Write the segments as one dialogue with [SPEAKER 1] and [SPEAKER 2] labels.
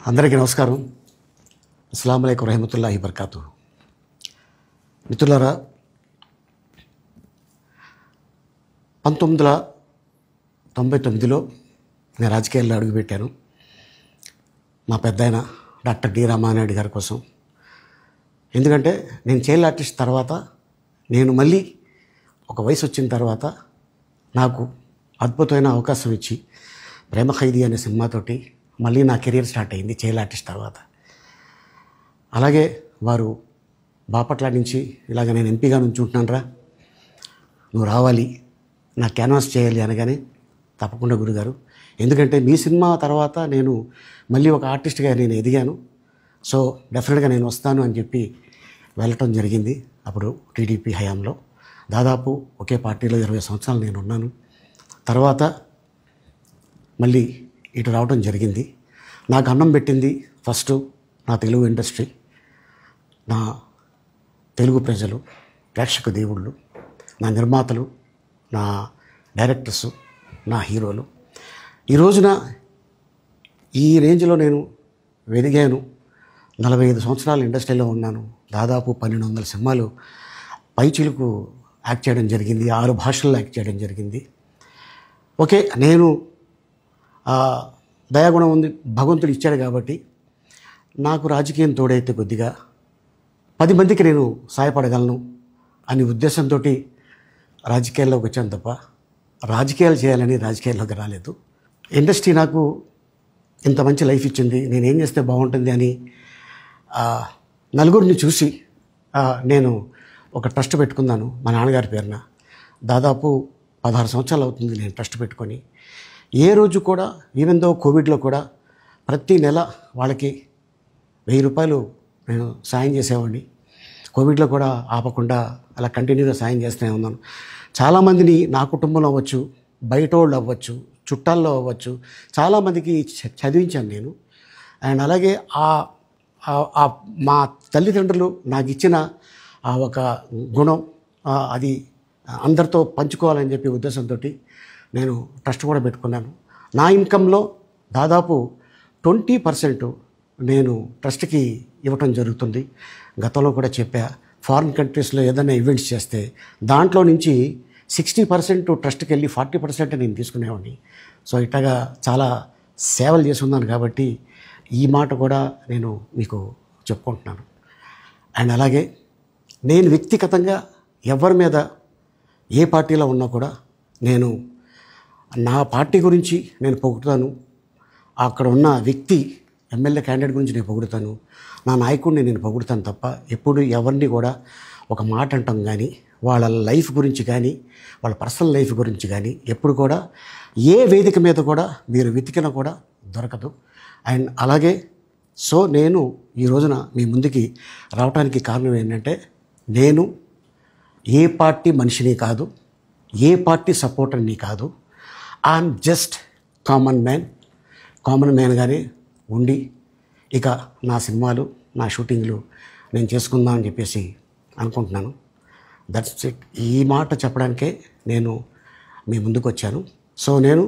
[SPEAKER 1] అందరికీ నమస్కారం. అస్సలాము అలైకుం రహమతుల్లాహి బర్కాతు. మిత్రులారా, 1999లో నేను రాజకీయాల్లో అడుగుపెట్టాను. మా పెద్దాయన డాక్టర్ డి రామానాయుడు గారి కోసం. ఎందుకంటే నేను చైల్డ్ ఆర్టిస్ట్ తర్వాత నేను మళ్ళీ ఒక వయసు వచ్చిన తర్వాత నాకు అద్భుతమైన అవకాశం ఇచ్చి ప్రేమ ఖైదీ అనే సినిమాతోటి మళ్ళీ నా కెరీర్ స్టార్ట్ అయింది చైల్డ్ ఆర్టిస్ట్ తర్వాత. అలాగే వారు బాపట్ల నుంచి ఇలాగ నేను ఎంపీగా నుంచుంటున్నాను రా, నువ్వు రావాలి, నా క్యాన్వాస్ చేయాలి అనగానే తప్పకుండా గురుగారు, ఎందుకంటే మీ సినిమా తర్వాత నేను మళ్ళీ ఒక ఆర్టిస్ట్గా నేను ఎదిగాను, సో డెఫినెట్గా నేను వస్తాను అని చెప్పి వెళ్ళటం జరిగింది. అప్పుడు టీడీపీ హయాంలో దాదాపు ఒకే పార్టీలో 20 సంవత్సరాలు నేను ఉన్నాను. తర్వాత మళ్ళీ ఇటు రావడం జరిగింది. నాకు అన్నం పెట్టింది ఫస్ట్ నా తెలుగు ఇండస్ట్రీ, నా తెలుగు ప్రజలు, ప్రేక్షక దేవుళ్ళు, నా నిర్మాతలు, నా డైరెక్టర్సు, నా హీరోలు. ఈ రోజున ఈ రేంజ్లో నేను ఎదిగాను. 45 సంవత్సరాలు ఇండస్ట్రీలో ఉన్నాను. దాదాపు 1200 సినిమాలు పైచిలుకు యాక్ట్ చేయడం జరిగింది. 6 భాషల్లో యాక్ట్ చేయడం జరిగింది. ఓకే, నేను దయాగుణం ఉంది, భగవంతుడు ఇచ్చాడు కాబట్టి నాకు రాజకీయం తోడైతే కొద్దిగా 10 మందికి నేను సహాయపడగలను అనే ఉద్దేశంతో రాజకీయాల్లోకి వచ్చాను తప్ప రాజకీయాలు చేయాలని రాజకీయాల్లోకి రాలేదు. ఇండస్ట్రీ నాకు ఇంత మంచి లైఫ్ ఇచ్చింది, నేనేం చేస్తే బాగుంటుంది అని నలుగురిని చూసి నేను ఒక ట్రస్ట్ పెట్టుకున్నాను మా నాన్నగారి పేరున. దాదాపు 16 సంవత్సరాలు అవుతుంది నేను ట్రస్ట్ పెట్టుకొని. ఏ రోజు కూడా, ఈవెన్ దో కోవిడ్లో కూడా ప్రతి నెల వాళ్ళకి 1000 రూపాయలు నేను సాయం చేసేవాడిని. కోవిడ్లో కూడా ఆపకుండా అలా కంటిన్యూగా సాయం చేస్తూనే ఉన్నాను. చాలామందిని నా కుటుంబంలో అవ్వచ్చు, బయట వాళ్ళు అవ్వచ్చు, చుట్టాల్లో అవ్వచ్చు, చాలామందికి చదివించాను నేను. అండ్ అలాగే మా తల్లిదండ్రులు నాకు ఇచ్చిన ఒక గుణం అది అందరితో పంచుకోవాలని చెప్పి ఉద్దేశంతో నేను ట్రస్ట్ కూడా పెట్టుకున్నాను. నా ఇన్కంలో దాదాపు 20% నేను ట్రస్ట్కి ఇవ్వటం జరుగుతుంది. గతంలో కూడా చెప్పా, ఫారిన్ కంట్రీస్లో ఏదైనా ఈవెంట్స్ చేస్తే దాంట్లో నుంచి 60% ట్రస్ట్కి వెళ్ళి 40% నేను తీసుకునేవాడిని. సో ఇట్లాగా చాలా సేవలు చేసి ఉన్నాను కాబట్టి ఈ మాట కూడా నేను మీకు చెప్పుకుంటున్నాను. అండ్ అలాగే నేను వ్యక్తిగతంగా ఎవరి మీద ఏ పార్టీలో ఉన్నా కూడా నేను నా పార్టీ గురించి నేను పొగుడుతాను, అక్కడ ఉన్న వ్యక్తి ఎమ్మెల్యే క్యాండిడేట్ గురించి నేను పొగుడుతాను, నా నాయకుడిని నేను పొగుడుతాను తప్ప ఎప్పుడు ఎవరిని కూడా ఒక మాట అంటాం కానీ వాళ్ళ లైఫ్ గురించి కానీ వాళ్ళ పర్సనల్ లైఫ్ గురించి కానీ ఎప్పుడు కూడా ఏ వేదిక మీద కూడా మీరు వెతికినా కూడా దొరకదు. అండ్ అలాగే సో నేను ఈ రోజున మీ ముందుకి రావడానికి కారణం ఏంటంటే, నేను ఏ పార్టీ మనిషిని కాదు, ఏ పార్టీ సపోర్టర్ని కాదు, ఐఎమ్ జస్ట్ కామన్ మ్యాన్గానే ఉండి ఇక నా సినిమాలు, నా షూటింగ్లు నేను చేసుకుందాం అని చెప్పేసి అనుకుంటున్నాను. That's it. ఈ మాట చెప్పడానికే నేను మీ ముందుకు వచ్చాను. సో నేను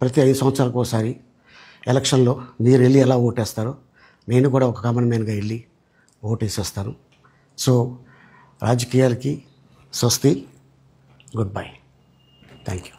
[SPEAKER 1] ప్రతి 5 సంవత్సరాలకు ఒకసారి ఎలక్షన్లో మీరు వెళ్ళి ఎలా ఓటేస్తారో నేను కూడా ఒక కామన్ మ్యాన్గా వెళ్ళి ఓటేసి వస్తాను. సో రాజకీయాలకి స్వస్తి, గుడ్ బై, థ్యాంక్ యూ.